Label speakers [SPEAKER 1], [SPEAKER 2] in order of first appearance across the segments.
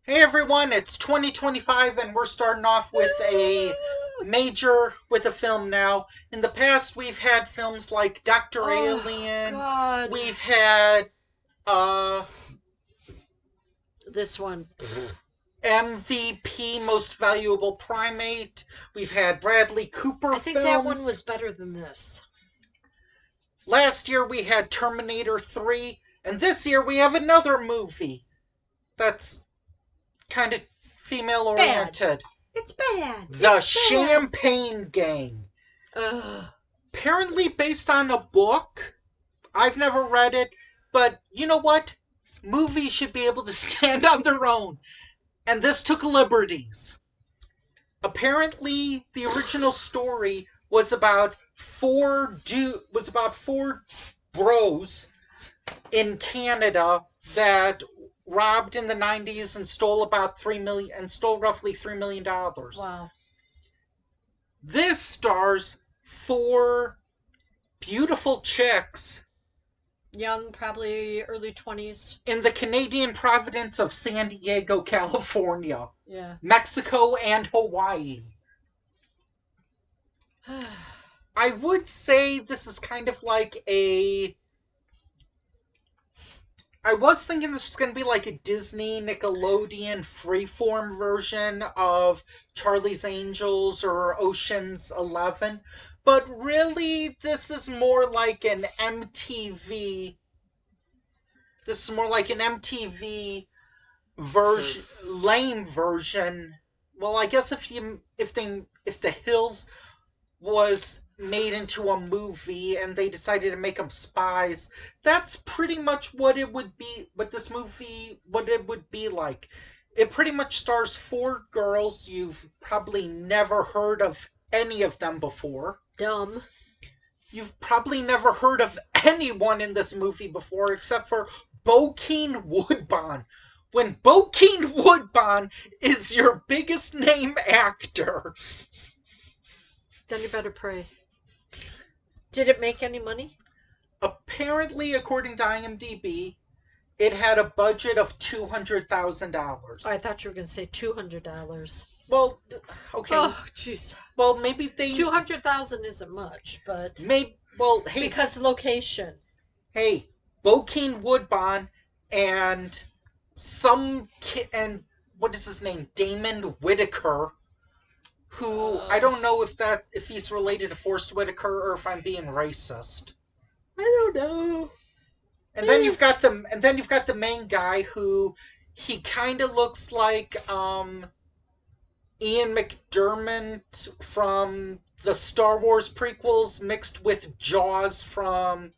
[SPEAKER 1] Hey everyone, it's 2025 and we're starting off with with a film now. In the past we've had films like Dr.
[SPEAKER 2] Oh
[SPEAKER 1] Alien,
[SPEAKER 2] God,
[SPEAKER 1] we've had uh
[SPEAKER 2] this one.
[SPEAKER 1] MVP Most Valuable Primate, we've had Bradley Cooper
[SPEAKER 2] I think that one
[SPEAKER 1] films.
[SPEAKER 2] was better than this.
[SPEAKER 1] Last year we had Terminator 3, and this year we have another movie that's kind of female
[SPEAKER 2] Bad.
[SPEAKER 1] oriented.
[SPEAKER 2] It's bad.
[SPEAKER 1] The
[SPEAKER 2] It's bad.
[SPEAKER 1] Champagne Gang.
[SPEAKER 2] Ugh.
[SPEAKER 1] Apparently based on a book. I've never read it, but you know what? Movies should be able to stand on their own. And this took liberties. Apparently, the original story was about four bros in Canada that robbed in the 90s and stole roughly $3 million.
[SPEAKER 2] Wow.
[SPEAKER 1] This stars four beautiful chicks
[SPEAKER 2] Young, probably early 20s.
[SPEAKER 1] in the Canadian province of San Diego, California,
[SPEAKER 2] Yeah.
[SPEAKER 1] Mexico, and Hawaii. I would say this is kind of like I was thinking this was going to be like a Disney Nickelodeon freeform version of Charlie's Angels or Ocean's 11, but really this is more like an MTV. This is more like an MTV version, lame version. Well, I guess if the Hills was made into a movie and they decided to make them spies, that's pretty much what it would be. What it would be like. It pretty much stars four girls. You've probably never heard of any of them before.
[SPEAKER 2] Dumb.
[SPEAKER 1] You've probably never heard of anyone in this movie before except for Bokeem Woodbine. When Bokeem Woodbine is your biggest name actor.
[SPEAKER 2] Then you better pray. Did it make any money?
[SPEAKER 1] Apparently, according to IMDb, it had a budget of $200,000.
[SPEAKER 2] Oh, I thought you were going to say $200.
[SPEAKER 1] Well, okay.
[SPEAKER 2] Oh, jeez.
[SPEAKER 1] Well, maybe they
[SPEAKER 2] 200,000 isn't much, but
[SPEAKER 1] hey,
[SPEAKER 2] because location.
[SPEAKER 1] hey, Bokeem Woodbine and some kid and what is his name, Damon Whitaker, who I don't know if he's related to Forrest Whitaker or if I'm being racist.
[SPEAKER 2] I don't know.
[SPEAKER 1] And then you've got the main guy who he kind of looks like Ian McDermott from the Star Wars prequels mixed with Jaws from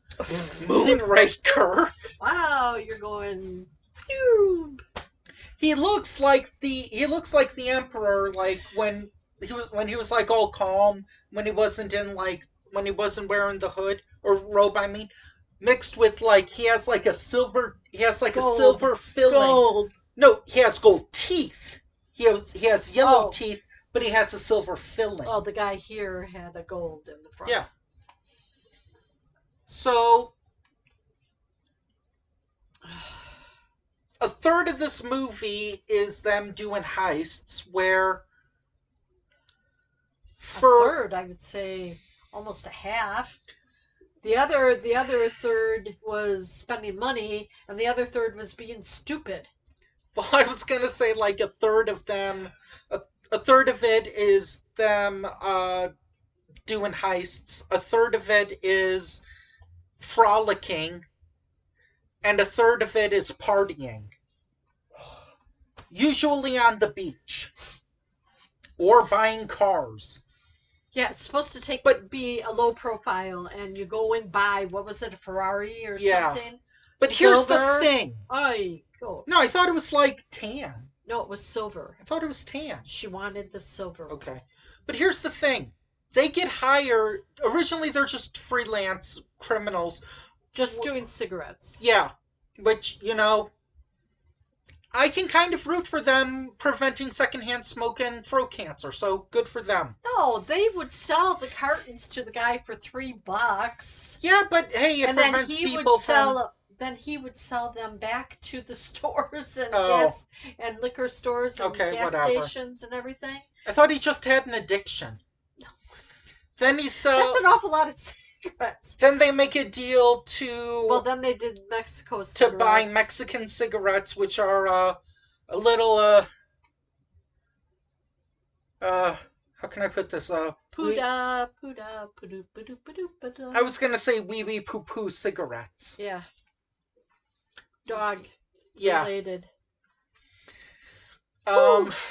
[SPEAKER 1] Moonraker.
[SPEAKER 2] Wow, you're going. Doom.
[SPEAKER 1] He looks like the Emperor, like when he was like all calm, when he wasn't wearing the hood or robe. I mean, mixed with like he has like
[SPEAKER 2] Gold.
[SPEAKER 1] a silver filling.
[SPEAKER 2] Gold.
[SPEAKER 1] No, he has gold teeth. He has yellow
[SPEAKER 2] Oh.
[SPEAKER 1] teeth, but he has a silver filling.
[SPEAKER 2] Oh, the guy here had a gold in the front.
[SPEAKER 1] Yeah. So a third of this movie is them doing heists where
[SPEAKER 2] A third, I would say, almost a half. The other third was spending money, and the other third was being stupid.
[SPEAKER 1] well, I was gonna say like a third of them, a third of it is them doing heists. A third of it is frolicking, and a third of it is partying. Usually on the beach or buying cars.
[SPEAKER 2] Yeah, it's supposed to
[SPEAKER 1] But
[SPEAKER 2] be a low profile, and you go and buy, what was it, a Ferrari or
[SPEAKER 1] yeah.
[SPEAKER 2] something?
[SPEAKER 1] But here's the
[SPEAKER 2] Silver.
[SPEAKER 1] thing.
[SPEAKER 2] I go.
[SPEAKER 1] No, I thought it was like tan.
[SPEAKER 2] No, it was silver.
[SPEAKER 1] I thought it was tan.
[SPEAKER 2] She wanted the silver.
[SPEAKER 1] Okay. But here's the thing. They get hired. Originally, they're just freelance criminals.
[SPEAKER 2] Just doing cigarettes.
[SPEAKER 1] Yeah. Which, I can kind of root for them preventing secondhand smoke and throat cancer. So good for them.
[SPEAKER 2] No, they would sell the cartons to the guy for $3.
[SPEAKER 1] Yeah, but hey, it
[SPEAKER 2] And then
[SPEAKER 1] prevents
[SPEAKER 2] he would
[SPEAKER 1] people
[SPEAKER 2] sell
[SPEAKER 1] from.
[SPEAKER 2] then he would sell them back to the stores and
[SPEAKER 1] Oh,
[SPEAKER 2] gas and liquor stores and
[SPEAKER 1] okay,
[SPEAKER 2] gas
[SPEAKER 1] whatever.
[SPEAKER 2] stations and everything.
[SPEAKER 1] I thought he just had an addiction. Then he
[SPEAKER 2] That's
[SPEAKER 1] sell.
[SPEAKER 2] an awful lot of cigarettes.
[SPEAKER 1] Then they make a deal
[SPEAKER 2] Well,
[SPEAKER 1] to
[SPEAKER 2] then they did Mexico
[SPEAKER 1] buy
[SPEAKER 2] cigarettes.
[SPEAKER 1] Mexican cigarettes, which are a little how can I put this
[SPEAKER 2] Puda, puda, pudu, pudu, pudu, puda.
[SPEAKER 1] I was gonna say wee wee poo poo cigarettes.
[SPEAKER 2] Yeah. Dog
[SPEAKER 1] Yeah.
[SPEAKER 2] related.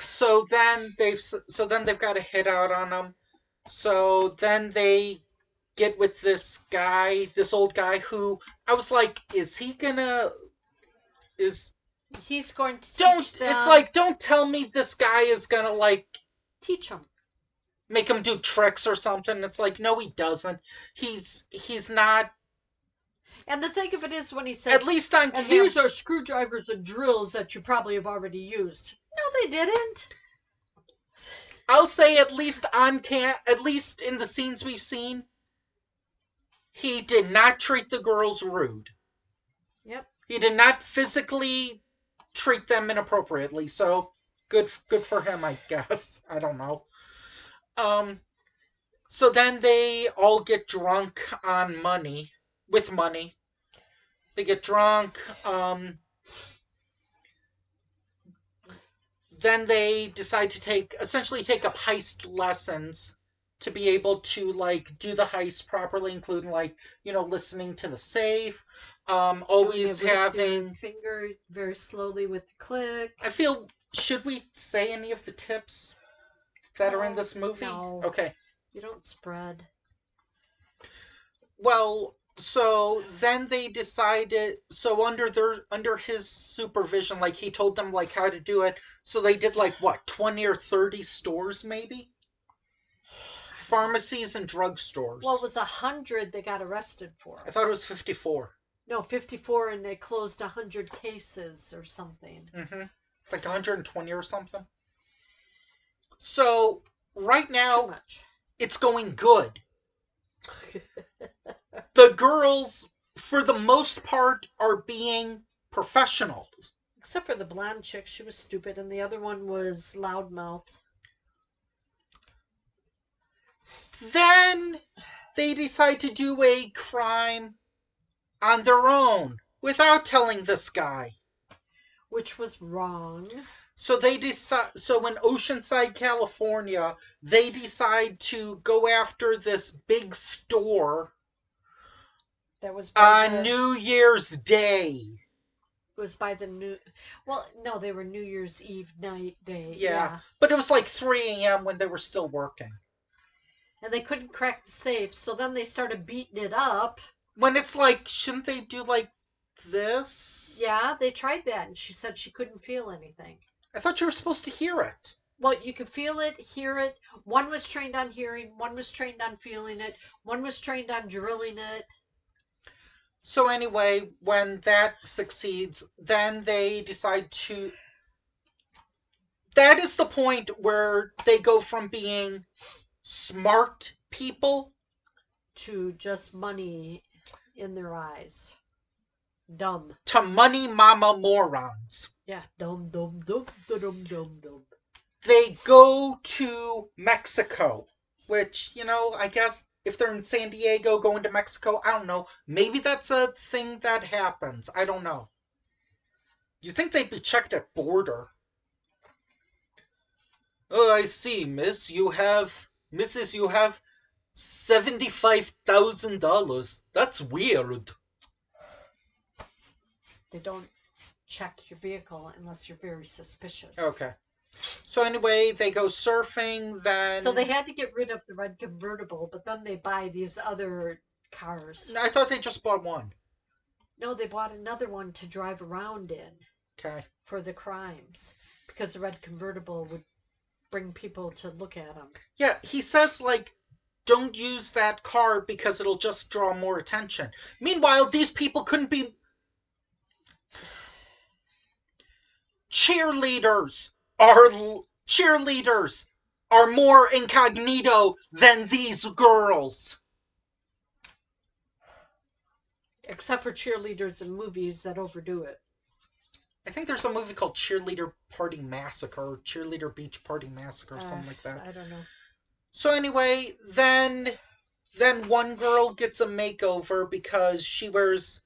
[SPEAKER 1] So then they've got a hit out on them. So then they get with this old guy who I was like, is he gonna is
[SPEAKER 2] He's going to
[SPEAKER 1] don't
[SPEAKER 2] teach them.
[SPEAKER 1] it's like don't tell me this guy is gonna like
[SPEAKER 2] teach them.
[SPEAKER 1] make him do tricks or something. It's like, no, he doesn't. He's not.
[SPEAKER 2] And the thing of it is when he says,
[SPEAKER 1] At least on
[SPEAKER 2] and
[SPEAKER 1] camera.
[SPEAKER 2] these are screwdrivers and drills that you probably have already used. No, they didn't.
[SPEAKER 1] I'll say at least at least in the scenes we've seen, he did not treat the girls rude.
[SPEAKER 2] Yep.
[SPEAKER 1] He did not physically treat them inappropriately. So good for him, I guess. I don't know. So then they all get drunk on money. With money. They get drunk. Then they decide to essentially take up heist lessons to be able to like do the heist properly, including like, listening to the safe, always
[SPEAKER 2] Doing it with
[SPEAKER 1] having
[SPEAKER 2] your finger very slowly with the click.
[SPEAKER 1] I feel, should we say any of the tips that are in this movie?
[SPEAKER 2] No.
[SPEAKER 1] Okay.
[SPEAKER 2] You don't spread.
[SPEAKER 1] Well, so then they decided, so under his supervision, like he told them like how to do it. So they did like what, 20 or 30 stores maybe? Pharmacies and drugstores.
[SPEAKER 2] Well, it was 100 they got arrested for.
[SPEAKER 1] I thought it was 54.
[SPEAKER 2] No, 54, and they closed 100 cases or something.
[SPEAKER 1] Mm-hmm. Like 120 or something. So right now,
[SPEAKER 2] Too much.
[SPEAKER 1] it's going good. The girls, for the most part, are being professional.
[SPEAKER 2] Except for the blonde chick, she was stupid, and the other one was loudmouth.
[SPEAKER 1] Then they decide to do a crime on their own without telling this guy.
[SPEAKER 2] Which was wrong.
[SPEAKER 1] So they decide. So in Oceanside, California, they decide to go after this big store
[SPEAKER 2] That was
[SPEAKER 1] on New Year's Day.
[SPEAKER 2] It was by the new. Well, no, they were New Year's Eve day.
[SPEAKER 1] Yeah, but it was like 3 a.m. when they were still working.
[SPEAKER 2] And they couldn't crack the safe, so then they started beating it up.
[SPEAKER 1] When it's like, shouldn't they do like this?
[SPEAKER 2] Yeah, they tried that, and she said she couldn't feel anything.
[SPEAKER 1] I thought you were supposed to hear it.
[SPEAKER 2] Well, you could feel it, hear it. One was trained on hearing, one was trained on feeling it, one was trained on drilling it.
[SPEAKER 1] So anyway, when that succeeds, then they decide to... That is the point where they go from being smart people
[SPEAKER 2] to just money in their eyes. Dumb.
[SPEAKER 1] To money mama morons.
[SPEAKER 2] Yeah, dumb, dumb, dumb, dumb, dumb, dumb.
[SPEAKER 1] They go to Mexico, which, I guess if they're in San Diego going to Mexico, I don't know. Maybe that's a thing that happens. I don't know. You think they'd be checked at border? Oh, I see, Mrs. You have $75,000. That's weird.
[SPEAKER 2] They don't check your vehicle unless you're very suspicious.
[SPEAKER 1] Okay. So anyway, they go surfing, then...
[SPEAKER 2] So they had to get rid of the red convertible, but then they buy these other cars.
[SPEAKER 1] I thought they just bought one.
[SPEAKER 2] No, they bought another one to drive around in.
[SPEAKER 1] Okay.
[SPEAKER 2] For the crimes. Because the red convertible would bring people to look at them.
[SPEAKER 1] Yeah, he says, don't use that car because it'll just draw more attention. Meanwhile, these people couldn't be... Cheerleaders are more incognito than these girls.
[SPEAKER 2] Except for cheerleaders in movies that overdo it.
[SPEAKER 1] I think there's a movie called Cheerleader Party Massacre, or Cheerleader Beach Party Massacre, or
[SPEAKER 2] Uh,
[SPEAKER 1] something like that.
[SPEAKER 2] I don't know.
[SPEAKER 1] So anyway, then one girl gets a makeover because she wears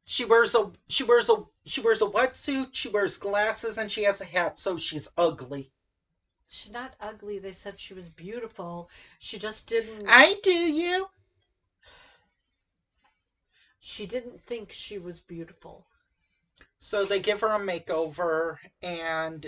[SPEAKER 1] a wetsuit, she wears glasses, and she has a hat, so she's ugly.
[SPEAKER 2] She's not ugly. They said she was beautiful. She just didn't.
[SPEAKER 1] I do you.
[SPEAKER 2] She didn't think she was beautiful.
[SPEAKER 1] So they give her a makeover, and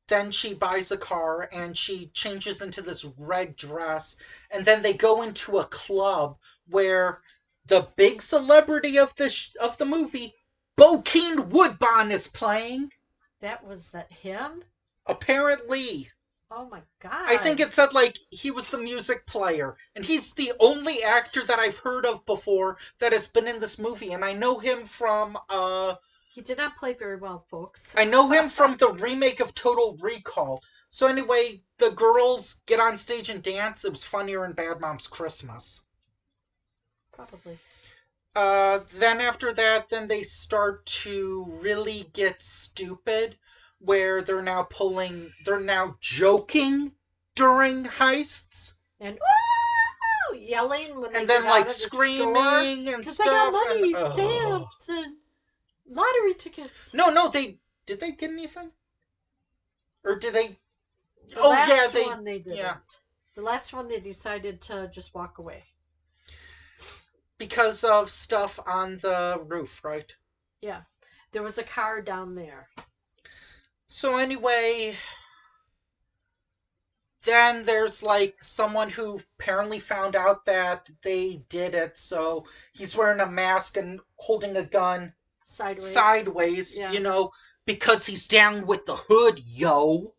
[SPEAKER 1] then she buys a car and she changes into this red dress, and then they go into a club where the big celebrity of the movie, Bokeem Woodbine, is playing.
[SPEAKER 2] That was that him?
[SPEAKER 1] Apparently,
[SPEAKER 2] Oh my god.
[SPEAKER 1] I think it said like he was the music player, and he's the only actor that I've heard of before that has been in this movie, and I know him from
[SPEAKER 2] He did not play very well, folks.
[SPEAKER 1] I know him from the remake of Total Recall. So anyway, the girls get on stage and dance. It was funnier in Bad Moms Christmas.
[SPEAKER 2] Probably.
[SPEAKER 1] Then after that, then they start to really get stupid, where they're now joking during heists,
[SPEAKER 2] And yelling when they
[SPEAKER 1] and then
[SPEAKER 2] get out
[SPEAKER 1] like
[SPEAKER 2] of the
[SPEAKER 1] screaming
[SPEAKER 2] store.
[SPEAKER 1] and
[SPEAKER 2] Because I got
[SPEAKER 1] stuff.
[SPEAKER 2] money,
[SPEAKER 1] And
[SPEAKER 2] stamps, and lottery tickets.
[SPEAKER 1] no, did they get anything? Or did they?
[SPEAKER 2] The
[SPEAKER 1] Oh
[SPEAKER 2] last
[SPEAKER 1] yeah, they
[SPEAKER 2] one they didn't.
[SPEAKER 1] yeah.
[SPEAKER 2] The last one they decided to just walk away.
[SPEAKER 1] Because of stuff on the roof, right?
[SPEAKER 2] Yeah. There was a car down there.
[SPEAKER 1] So anyway, then there's like someone who apparently found out that they did it, so he's wearing a mask and holding a gun
[SPEAKER 2] Sideways. Yeah.
[SPEAKER 1] because he's down with the hood, yo.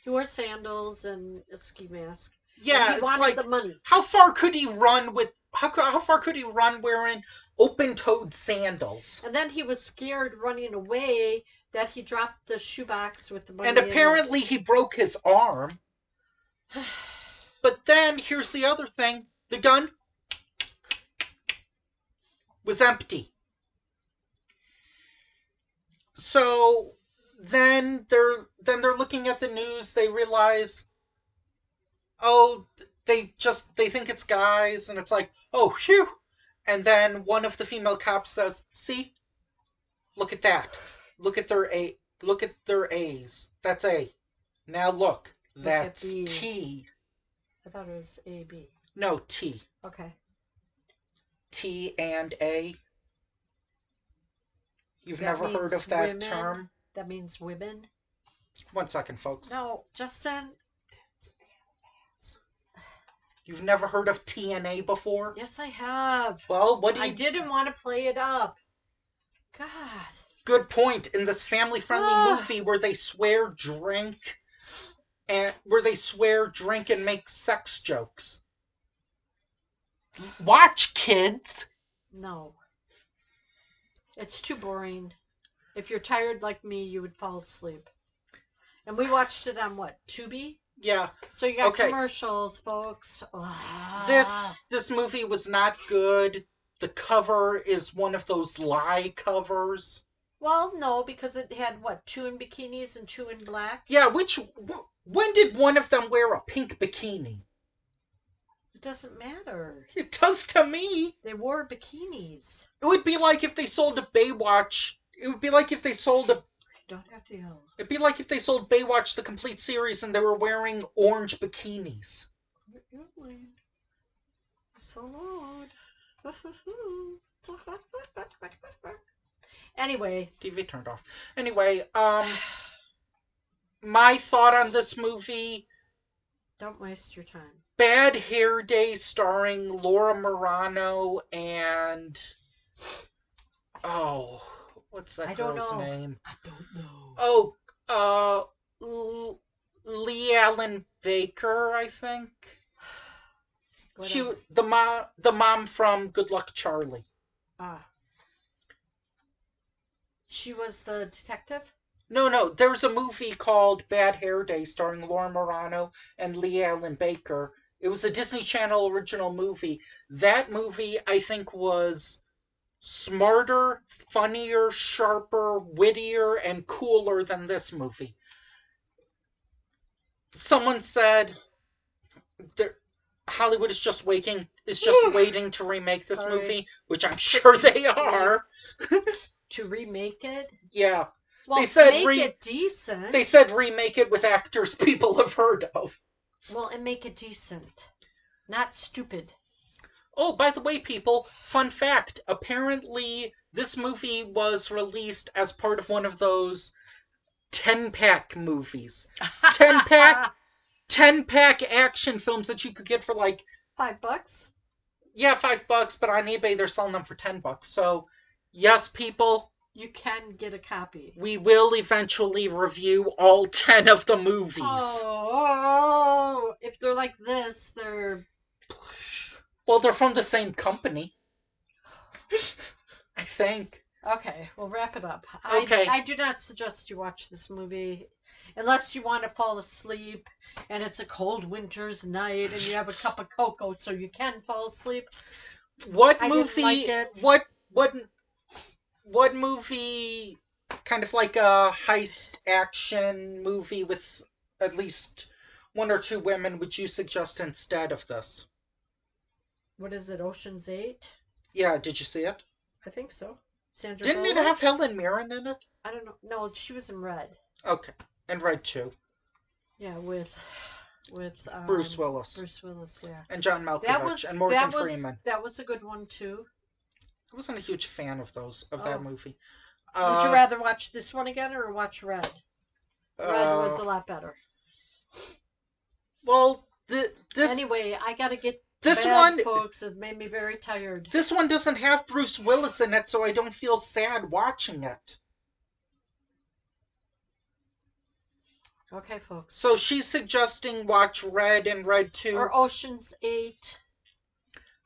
[SPEAKER 2] He wore sandals and a ski mask.
[SPEAKER 1] Yeah,
[SPEAKER 2] he
[SPEAKER 1] it's
[SPEAKER 2] wanted
[SPEAKER 1] like
[SPEAKER 2] the money.
[SPEAKER 1] how far could he run wearing open-toed sandals?
[SPEAKER 2] And then he was scared running away that he dropped the shoebox with the money.
[SPEAKER 1] And apparently he broke his arm. But then here's the other thing: the gun was empty. So then they're looking at the news. They realize, oh, they think it's guys, and it's like, oh, phew. And then one of the female cops says, "See, look at that. Look at their A's. That's A. Now look, that's T."
[SPEAKER 2] I thought it was A-B.
[SPEAKER 1] No, T.
[SPEAKER 2] Okay.
[SPEAKER 1] T and A. You've
[SPEAKER 2] That
[SPEAKER 1] never heard of that
[SPEAKER 2] women?
[SPEAKER 1] term?
[SPEAKER 2] That means women?
[SPEAKER 1] 1 second, folks.
[SPEAKER 2] No, Justin.
[SPEAKER 1] You've never heard of TNA before?
[SPEAKER 2] Yes, I have.
[SPEAKER 1] Well, what do you...
[SPEAKER 2] I didn't want to play it up. God.
[SPEAKER 1] Good point. In this family-friendly movie where they swear, drink, and make sex jokes. Watch, kids!
[SPEAKER 2] No. It's too boring. If you're tired like me, you would fall asleep. And we watched it on what? Tubi?
[SPEAKER 1] Yeah.
[SPEAKER 2] So you got commercials, folks.
[SPEAKER 1] This movie was not good. The cover is one of those lie covers.
[SPEAKER 2] Well, no, because it had, 2 in bikinis and 2 in black?
[SPEAKER 1] Yeah, when did one of them wear a pink bikini?
[SPEAKER 2] It doesn't matter.
[SPEAKER 1] It does to me.
[SPEAKER 2] They wore bikinis.
[SPEAKER 1] It would be like if they sold a Baywatch. It would be like if they sold a...
[SPEAKER 2] Don't have to yell.
[SPEAKER 1] It'd be like if they sold Baywatch the complete series and they were wearing orange bikinis.
[SPEAKER 2] So loud. Anyway.
[SPEAKER 1] TV turned off. Anyway, my thought on this movie...
[SPEAKER 2] Don't waste your time.
[SPEAKER 1] Bad Hair Day starring Laura Marano and... Oh, what's that girl's name?
[SPEAKER 2] I don't know.
[SPEAKER 1] Oh, Lee Allen Baker, I think. The mom from Good Luck Charlie.
[SPEAKER 2] She was the detective?
[SPEAKER 1] No. There's a movie called Bad Hair Day starring Laura Marano and Lee Allen Baker, It was a Disney Channel original movie. That movie, I think, was smarter, funnier, sharper, wittier, and cooler than this movie. Someone said that Hollywood is just waiting to remake this
[SPEAKER 2] Sorry.
[SPEAKER 1] movie, which I'm
[SPEAKER 2] Put
[SPEAKER 1] sure
[SPEAKER 2] me to
[SPEAKER 1] they
[SPEAKER 2] sleep.
[SPEAKER 1] are.
[SPEAKER 2] To remake it?
[SPEAKER 1] Yeah.
[SPEAKER 2] Well,
[SPEAKER 1] They said
[SPEAKER 2] make it decent.
[SPEAKER 1] They said remake it with actors people have heard of.
[SPEAKER 2] Well, and make it decent. Not stupid.
[SPEAKER 1] Oh, by the way, people, fun fact. Apparently, this movie was released as part of one of those 10-pack movies. 10-pack 10-pack action films that you could get for like,
[SPEAKER 2] $5?
[SPEAKER 1] yeah, $5, but on eBay they're selling them for $10. So, yes, people,
[SPEAKER 2] You can get a copy.
[SPEAKER 1] we will eventually review all 10 of the movies.
[SPEAKER 2] Oh, if they're like this, they're...
[SPEAKER 1] Well, they're from the same company. I think.
[SPEAKER 2] Okay, we'll wrap it up.
[SPEAKER 1] Okay.
[SPEAKER 2] I do not suggest you watch this movie unless you want to fall asleep and it's a cold winter's night and you have a cup of cocoa so you can fall asleep.
[SPEAKER 1] What
[SPEAKER 2] I
[SPEAKER 1] movie?
[SPEAKER 2] didn't like it.
[SPEAKER 1] What movie? Kind of like a heist action movie with at least one or two women. Would you suggest instead of this?
[SPEAKER 2] What is it, Ocean's 8?
[SPEAKER 1] Yeah, did you see it?
[SPEAKER 2] I think so. Sandra
[SPEAKER 1] Didn't it
[SPEAKER 2] Bullock?
[SPEAKER 1] have Helen Mirren in it?
[SPEAKER 2] I don't know. No, she was in Red.
[SPEAKER 1] Okay, and Red 2.
[SPEAKER 2] Yeah, with
[SPEAKER 1] Bruce Willis.
[SPEAKER 2] Bruce Willis, yeah.
[SPEAKER 1] And John Malkovich and Morgan Freeman.
[SPEAKER 2] That was a good one too.
[SPEAKER 1] I wasn't a huge fan of that movie.
[SPEAKER 2] Would you rather watch this one again or watch Red? Red was a lot better.
[SPEAKER 1] Well,
[SPEAKER 2] Anyway, I gotta get
[SPEAKER 1] this
[SPEAKER 2] bed,
[SPEAKER 1] one,
[SPEAKER 2] folks, has made me very tired.
[SPEAKER 1] This one doesn't have Bruce Willis in it, so I don't feel sad watching it.
[SPEAKER 2] Okay, folks.
[SPEAKER 1] So she's suggesting watch Red and Red 2.
[SPEAKER 2] Or Ocean's 8.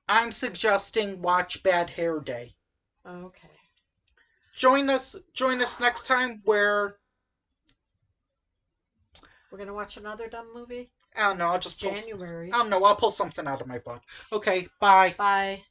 [SPEAKER 1] I'm suggesting watch Bad Hair Day.
[SPEAKER 2] Okay.
[SPEAKER 1] Join us next time where
[SPEAKER 2] we're gonna watch another dumb movie.
[SPEAKER 1] I don't know. I'll just
[SPEAKER 2] January.
[SPEAKER 1] I'll pull something out of my butt. Okay. Bye.
[SPEAKER 2] Bye.